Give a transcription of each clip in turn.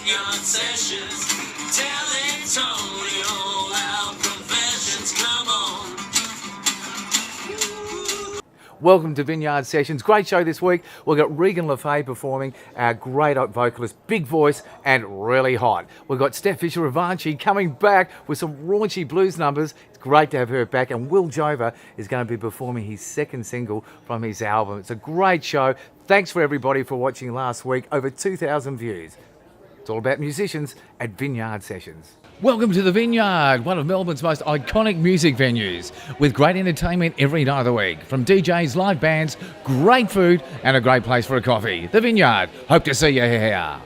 Vineyard Sessions. Telling Tony all our confessions. Come on. Welcome to Vineyard Sessions. Great show this week. We've got Regin and Faye performing, our great vocalist, big voice and really hot. We've got Steph Fisher-Avanci coming back with some raunchy blues numbers. It's great to have her back. And Jova is going to be performing his second single from his album. It's a great show. Thanks for everybody for watching last week. Over 2,000 views. It's all about musicians at Vineyard Sessions. Welcome to the Vineyard, one of Melbourne's most iconic music venues, with great entertainment every night of the week. From DJs, live bands, great food, and a great place for a coffee. The Vineyard. Hope to see you here.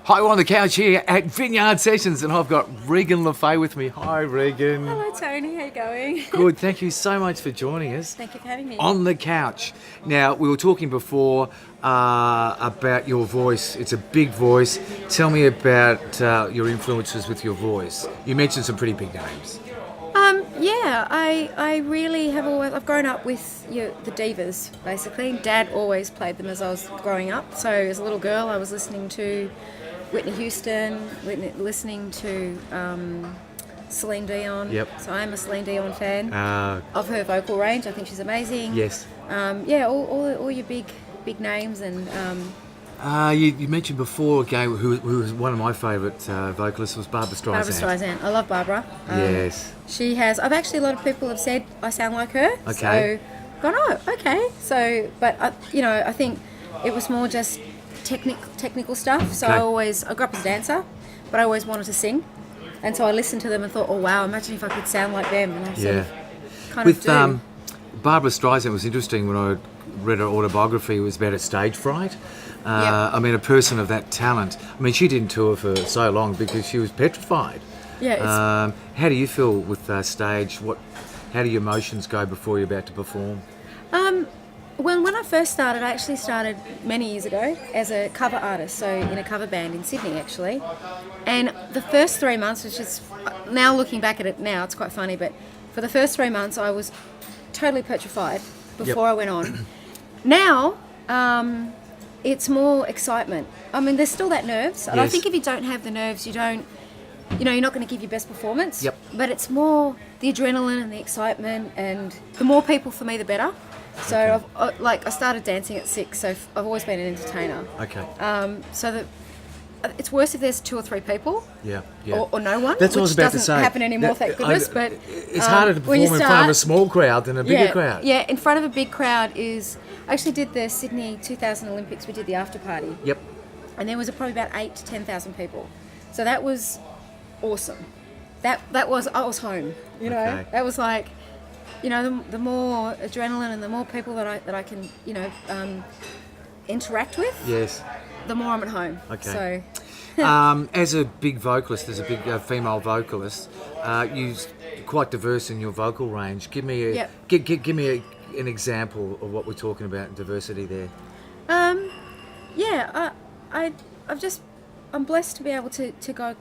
Hi, we're on the couch here at Vineyard Sessions, and I've got Regin and Faye with me. Hi, Regin. Hello, Tony. How you going? Good. Thank you so much for joining us. Thank you for having me. On the couch. Now, we were talking before about your voice. It's a big voice. Tell me about your influences with your voice. You mentioned some pretty big names. Yeah, I really have always. I've grown up with the divas, basically. Dad always played them as I was growing up. So as a little girl, I was listening to Whitney Houston, listening to Celine Dion. Yep. So I'm a Celine Dion fan of her vocal range. I think she's amazing. Yes. Yeah, all your big names and. You mentioned before again who was one of my favourite vocalists was Barbra Streisand. Barbra Streisand. I love Barbra. Yes. She has. I've actually, a lot of people have said I sound like her. Okay. So, gone, oh, okay. So, but I think it was more just technical stuff. So Okay. I grew up as a dancer, but I always wanted to sing, and so I listened to them and thought, oh wow, imagine if I could sound like them. And I sort of kind With of do. Barbra Streisand, it was interesting when I read her autobiography. It was about her stage fright. Yep. I mean, a person of that talent. I mean, she didn't tour for so long because she was petrified. Yeah. How do you feel with stage? How do your emotions go before you're about to perform? When I first started, I actually started many years ago as a cover artist, so in a cover band in Sydney actually. And the first 3 months was just, now looking back at it now, it's quite funny, but for the first 3 months I was totally petrified before I went on. Now, it's more excitement. I mean, there's still that nerves, and I Yes. think if you don't have the nerves, you're not going to give your best performance. Yep. But it's more the adrenaline and the excitement, and the more people for me, the better. So I started dancing at 6, so I've always been an entertainer. Okay. So that it's worse if there's 2 or 3 people. Yeah. Or no one. That's what I was which about to doesn't say. happen anymore, thank goodness. But it's harder to when perform you in front of a start- small crowd than a bigger crowd. Yeah, in front of a big crowd is. I actually did the Sydney 2000 Olympics. We did the after party. Yep. And there was probably about 8,000 to 10,000 people. So that was awesome. I was home. Okay. That was like, the more adrenaline and the more people that I can interact with. Yes. The more I'm at home. Okay. So As a big vocalist, as a big female vocalist, you're quite diverse in your vocal range. Give me Yep. give me an example of what we're talking about in diversity there. I'm blessed to be able to go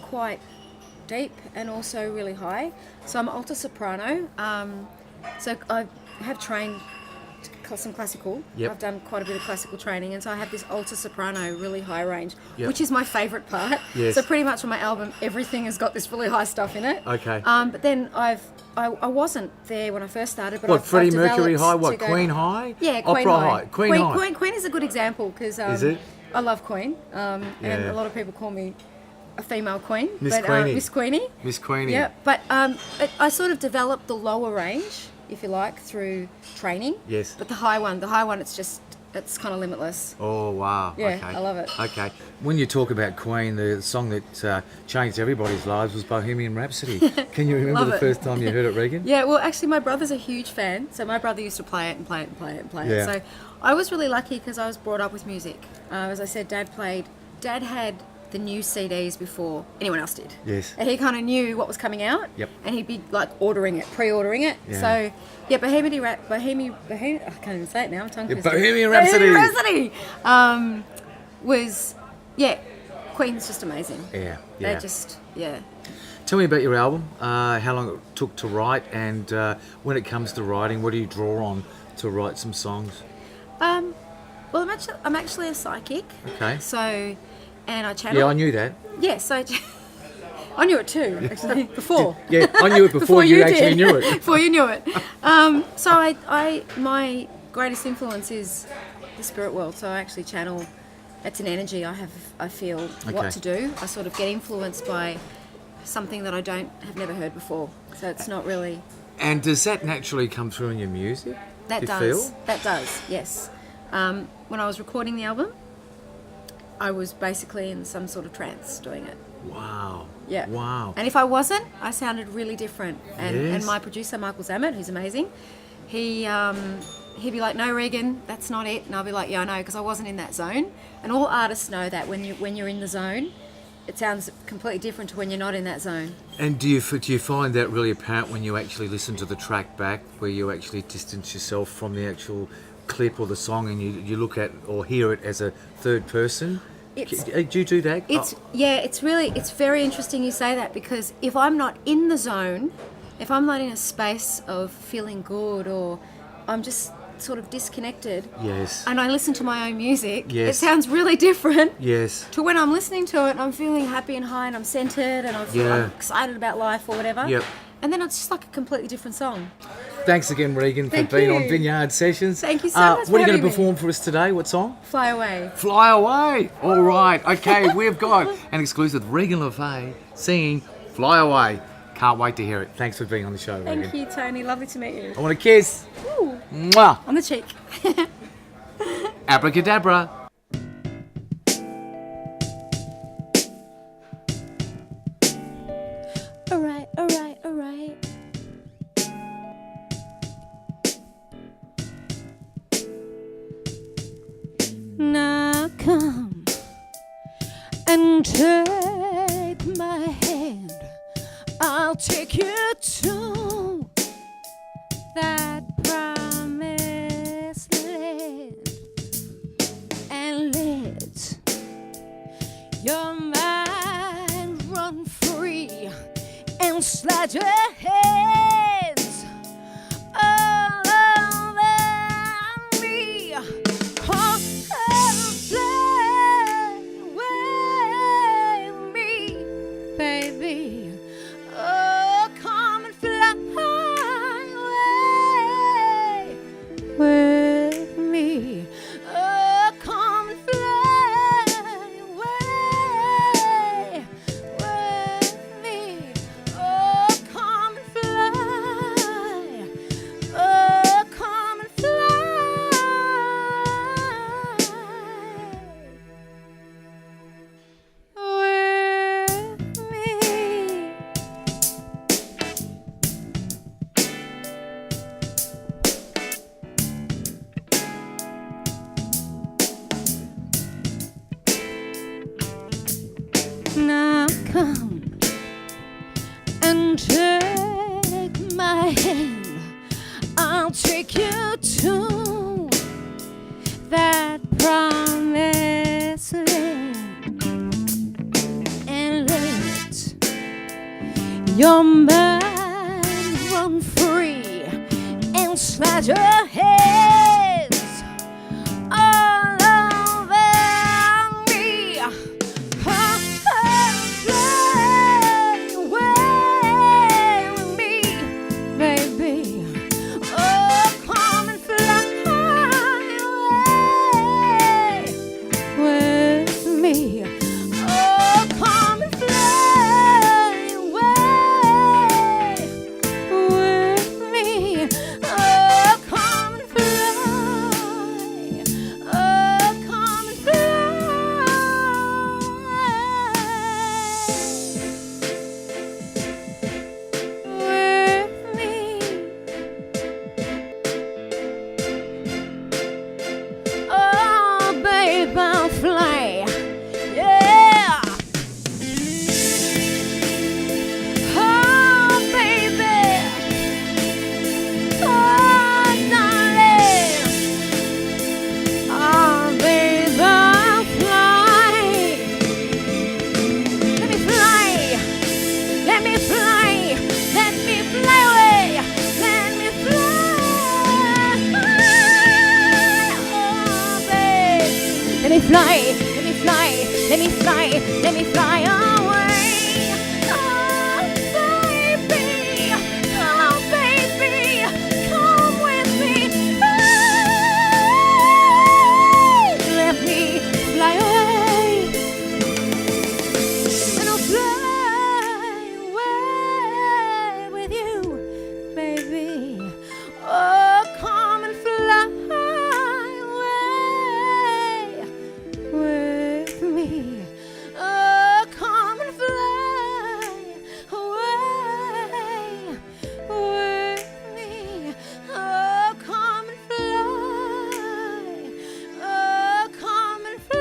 quite deep and also really high. So I'm alto soprano. So I have trained some classical. Yep. I've done quite a bit of classical training, and so I have this alto soprano, really high range, Yep. which is my favourite part. Yes. So pretty much on my album, everything has got this really high stuff in it. Okay. But then I wasn't there when I first started. But What, I've Freddie Mercury developed high? to What, go- Queen high? Yeah, Queen Opera high. Queen high. Queen is a good example because Is it? I love Queen, and Yeah. a lot of people call me a female queen, Miss but Queenie. Miss Queenie. Miss Queenie. Yeah, but I sort of developed the lower range, if you like, through training. Yes. But the high one, it's kind of limitless. Oh, wow. Yeah, Okay. I love it. Okay. When you talk about Queen, the song that changed everybody's lives was Bohemian Rhapsody. Can you remember Love the it. first time you heard it, Regin? Yeah, well, actually, my brother's a huge fan, so my brother used to play it and play it and play it and play Yeah. it. So I was really lucky because I was brought up with music. As I said, Dad had the new CDs before anyone else did. Yes. And he kind of knew what was coming out. Yep. And he'd be like pre-ordering it. Yeah. So yeah, Bohemian, I can't even say it now. I'm tongue twisted. Bohemian Rhapsody. Bohemian Rhapsody was Queen's just amazing. Yeah. They're just Tell me about your album, how long it took to write, and when it comes to writing, what do you draw on to write some songs? Well, I'm actually a psychic. Okay. So and I channel. Yeah, I knew that. Yes, I knew it too, actually, before. Yeah, I knew it before you actually did. knew it. Before you knew it. So my greatest influence is the spirit world. So I actually channel. It's an energy I feel what to do. I sort of get influenced by something that I have never heard before. So it's not really. And does that naturally come through in your music? That you does. Feel? That does. Yes. When I was recording the album, I was basically in some sort of trance doing it. Wow. Yeah. Wow. And if I wasn't, I sounded really different. And Yes. and my producer, Michael Zammett, who's amazing, he'd be like, "No, Regin, that's not it." And I'll be like, "Yeah, I know," because I wasn't in that zone. And all artists know that when you're in the zone, it sounds completely different to when you're not in that zone. And do you find that really apparent when you actually listen to the track back, where you actually distance yourself from the actual clip or the song, and you look at or hear it as a third person? Do you do that? It's very interesting you say that, because if I'm not in the zone, if I'm not in a space of feeling good, or I'm just sort of disconnected, Yes. and I listen to my own music, Yes. it sounds really different Yes. to when I'm listening to it and I'm feeling happy and high and I'm centered and I'm excited about life or whatever. Yep. And then it's just like a completely different song. Thanks again, Regin, for Thank being you. on Vineyard Sessions. Thank you so much for What are you going having to me. perform for us today? What song? Fly Away. Fly Away. All right. Okay, we've got an exclusive with Regin LaFaye singing Fly Away. Can't wait to hear it. Thanks for being on the show, Regin. Thank you, Tony. Lovely to meet you. I want a kiss. Ooh, Mwah. on the cheek. Abracadabra. All right, all right, all right. Now come and take my hand. I'll take you to that promised land, and let your mind run free and slide your hands all over me. Come and fly with me, baby. Oh, come and fly away with me. Oh, come and fly away with me. Oh, come and fly. Oh, come and fly with me. Now come and take my hand. I'll take you to that promised land, and let your mind run free and slide your hands all over me. Come and fly away with me, baby. Oh, come and fly away with me. Oh, come and fly away with me. Oh, come and fly. Oh, come and fly with me. Oh, babe, I'll fly. Yeah. Oh, baby. Oh, darling. Oh, babe, I'll fly. Let me fly. Let me fly. Let me fly away. Let me fly. Oh, babe. Let me fly. Let me fly. Let me fly. Let me fly away. Oh, baby. Oh, baby. Come with me. Hey, let me fly away. And I'll fly away with you, baby. Oh, come and fly away with me. Oh, come and fly away with me. Oh, come and fly. Oh, come and fly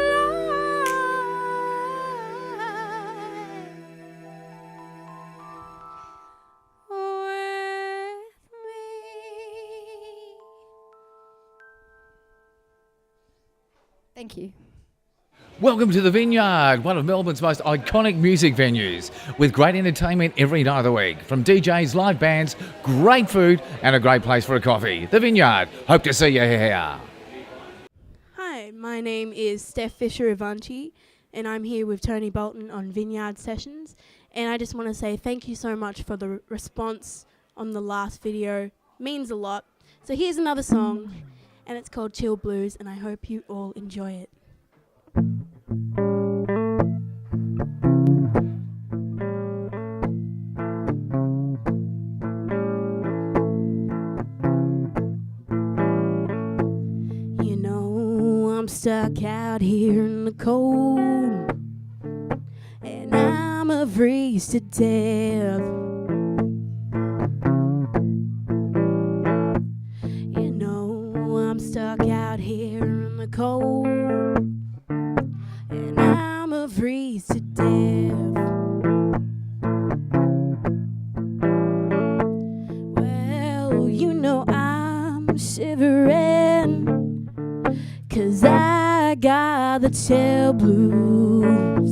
with me. Thank you. Welcome to the Vineyard, one of Melbourne's most iconic music venues, with great entertainment every night of the week, from DJs, live bands, great food, and a great place for a coffee. The Vineyard. Hope to see you here. Hi, my name is Steph Fisher-Ivanchi, and I'm here with Tony Bolton on Vineyard Sessions. And I just want to say thank you so much for the response on the last video. Means a lot. So here's another song, and it's called Chill Blues, and I hope you all enjoy it. You know, I'm stuck out here in the cold, and I'm a freeze to death. You know, I'm stuck out here in the cold, and I'm a freeze to death. Well, you know I'm shivering, 'cause I got the chill blues.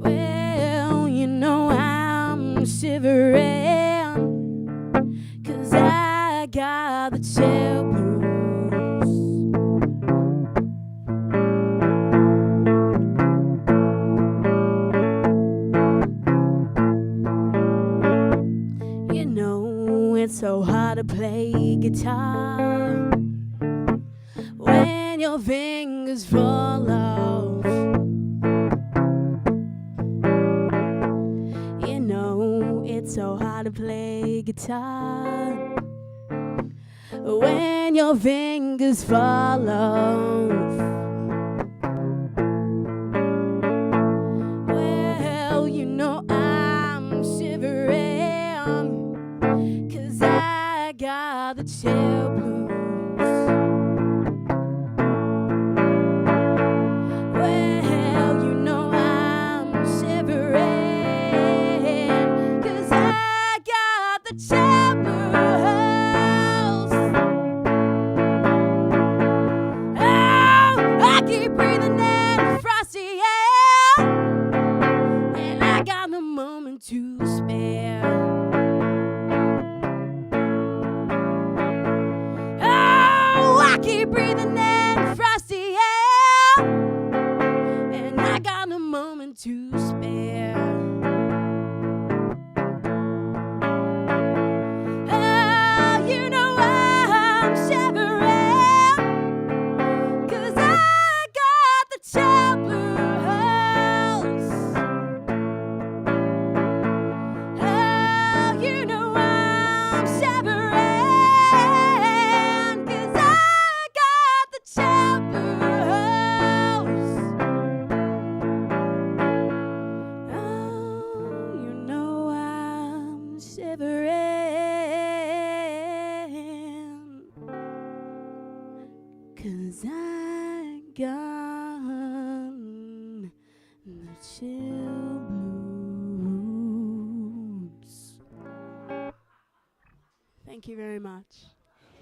Well, you know I'm shivering, 'cause I got the chill blues. You know it's so hard to play guitar when your fingers fall off. You know it's so hard to play guitar when your fingers fall off. Well, you know I'm shivering, 'cause I got the chill blues. Well, you know I'm shivering, 'cause I got the chill blues. Oh, I keep breathing in frosty air, and I got no moment to spare. Oh, I keep breathing in frosty air, and I got no moment to spare. Oh, you know I'm shivering, 'cause I got the chill blues. Oh, you know I'm shivering, 'cause I got the chill blues. Oh, you know I'm shivering, 'cause I got the chill blues. Thank you very much.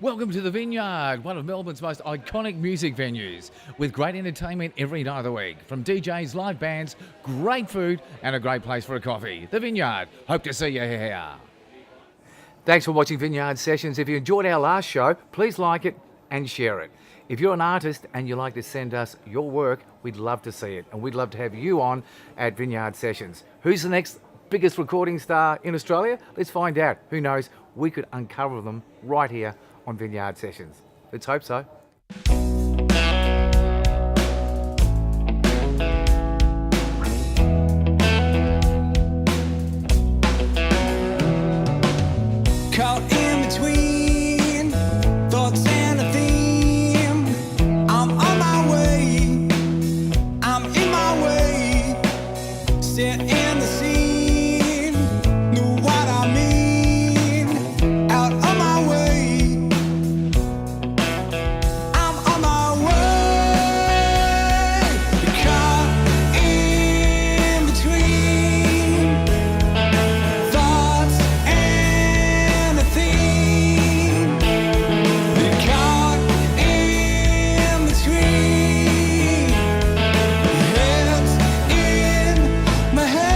Welcome to the Vineyard, one of Melbourne's most iconic music venues, with great entertainment every night of the week, from DJs, live bands, great food, and a great place for a coffee. The Vineyard. Hope to see you here. Thanks for watching Vineyard Sessions. If you enjoyed our last show, please like it and share it. If you're an artist and you like to send us your work, we'd love to see it. And we'd love to have you on at Vineyard Sessions. Who's the next biggest recording star in Australia? Let's find out. Who knows? We could uncover them right here on Vineyard Sessions. Let's hope so. Caught in between thoughts and a theme. I'm on my way. I'm in my way. Set in the scene. Know what I mean. Out of my way. I'm on my way. Caught in between thoughts and a theme. Caught in between heads in my head.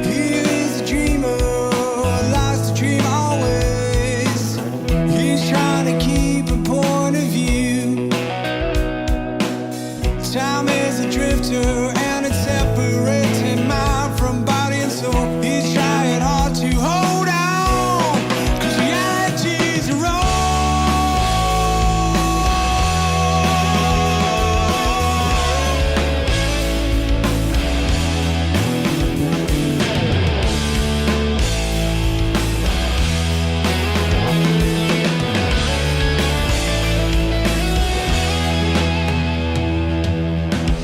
He is a dreamer, likes to dream always. He's trying to keep a point of view. Time is a drifter and it separates his mind from body and soul. He's trying hard to hold on, 'cause reality's a roll.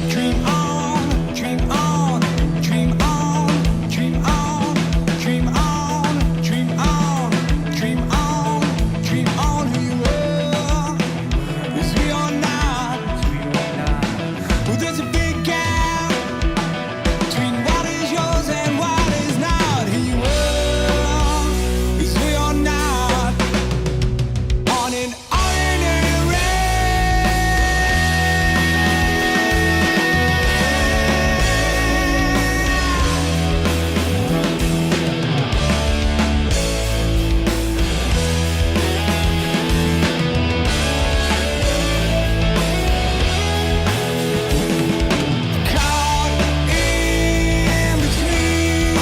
Dream on, dream on, dream on, dream on, dream on, dream on, dream on, dream on who you are, 'cause we are not. Well, there's a big gap between what is yours and what is not. Who you are, 'cause we are not on an ordinary rail. Caught in between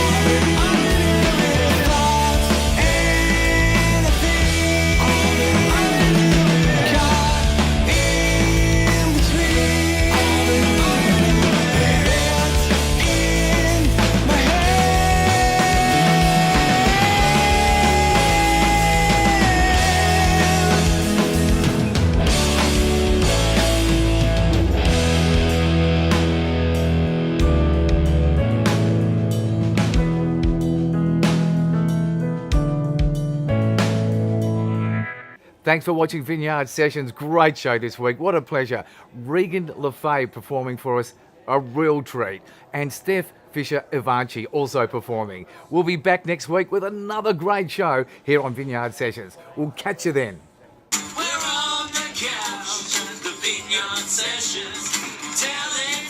thoughts and a theme. Caught in between heads in my Thanks for watching Vineyard Sessions. Great show this week. What a pleasure. Regin Faye performing for us. A real treat. And Steph Fisher-Ivanchi also performing. We'll be back next week with another great show here on Vineyard Sessions. We'll catch you then. We're on the couch, the Vineyard Sessions, telling